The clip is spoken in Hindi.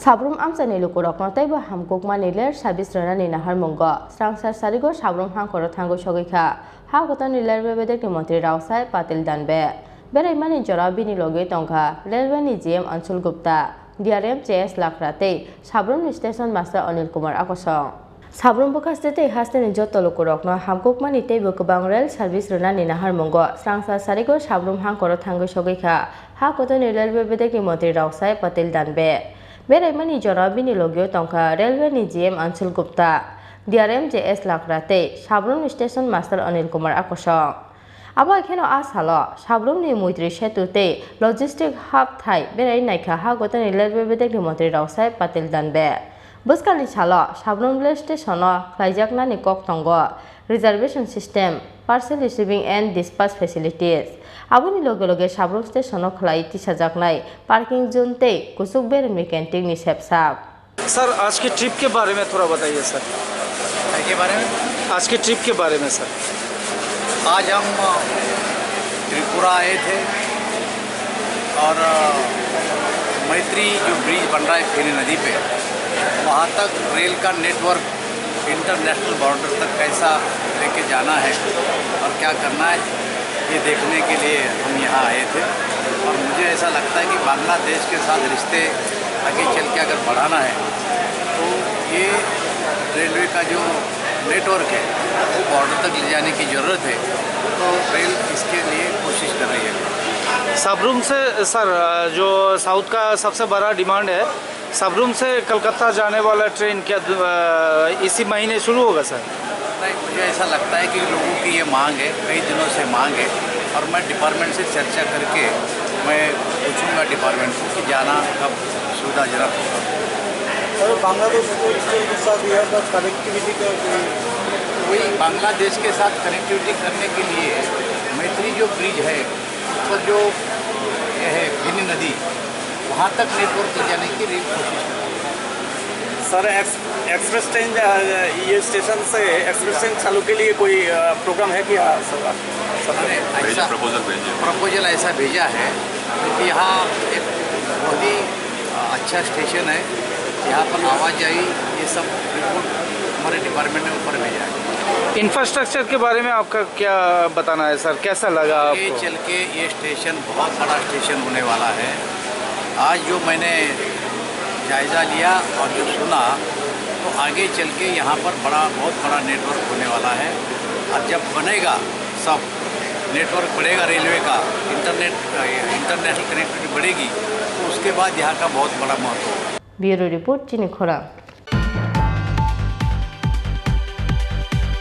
Sabrum amsani lukurok notaibo hamkok maniler sabis rana ni nahar mungo strangsar sarigo sabrum hangkoro thango shogika ha gota niler bebedek ni mantri Rausai Patil danbe berai mani jora bini loge tongka railway ni GM Anshul Gupta DRM CS Lakrate Sabrum Station Master Anil Kumar akosong Sabrum bokastete haste ni joto lukurok no hamkok mani teibo kobang rail service rana ni nahar mungo strangsar sarigo sabrum hangkoro thango shogika ha gota niler bebedek ni mantri Rausai Patil danbe berai mani jora bini logio tongka railway ni GM Anshul Gupta DRM JS Lakrate Sabrum Station Master Anil Kumar akosong abo ekheno ashalo Sabrum ni muitri setute logistic hub thai berai naikha ha gotani railway bedek ni mantri Rausai Patil danbe buskali salo Sabrum rail station o khlaijakna ni kok tongo reservation system parcel receiving and dispatch facilities aboni loge loge Sabrum station o khlai tisajaknai parking zone te kusuk bermi canteen ni sepsap sir आज के ट्रिप के बारे में थोड़ा बताइए सर के बारे में आज के ट्रिप के बारे में सर आज हम त्रिपुरा आए थे और मैत्री जो ब्रिज बन रहा है फेनी नदी पे वहाँ तक रेल का नेटवर्क इंटरनेशनल बॉर्डर तक कैसा लेके जाना है और क्या करना है ये देखने के लिए हम यहाँ आए थे और मुझे ऐसा लगता है कि बांग्लादेश के साथ रिश्ते आगे चल के अगर बढ़ाना है तो ये रेलवे का जो नेटवर्क है वो बॉर्डर तक ले जाने की ज़रूरत है तो रेल इसके लिए कोशिश कर रही है। सबरूम से सर जो साउथ का सबसे बड़ा डिमांड है सबरूम से कलकत्ता जाने वाला ट्रेन क्या इसी महीने शुरू होगा सर? नहीं, मुझे ऐसा लगता है कि लोगों की ये मांग है, कई दिनों से मांग है और मैं डिपार्टमेंट से चर्चा करके मैं पूछूंगा डिपार्टमेंट को कि जाना कब सुविधाजनक होगा। और बांग्लादेश के साथ कनेक्टिविटी का वही बांग्लादेश के साथ कनेक्टिविटी करने के लिए मैत्री जो ब्रिज है उस पर जो ये है फेनी नदी वहाँ तक नेटवर्क ले जाने की रेल कोशिश कर रही है। सर एक्सप्रेस ट्रेन ये स्टेशन से एक्सप्रेस ट्रेन चालू के लिए कोई प्रोग्राम है क्या सर ने ऐसा प्रपोजल ऐसा भेजा है क्योंकि यहाँ एक बहुत ही अच्छा स्टेशन है, यहाँ पर आवाजाही ये सब रिपोर्ट हमारे डिपार्टमेंट ने ऊपर भेजा है। इंफ्रास्ट्रक्चर के बारे में आपका क्या बताना है सर, कैसा लगा आपको? ये चल के ये स्टेशन बहुत बड़ा स्टेशन होने वाला है। आज जो मैंने जायज़ा लिया और जो सुना तो आगे चल के यहाँ पर बहुत बड़ा नेटवर्क होने वाला है और जब बनेगा सब नेटवर्क बढ़ेगा रेलवे का इंटरनेशनल कनेक्टिविटी बढ़ेगी तो उसके बाद यहाँ का बहुत बड़ा महत्व होगा। ब्यूरो रिपोर्ट चिनी खोरा।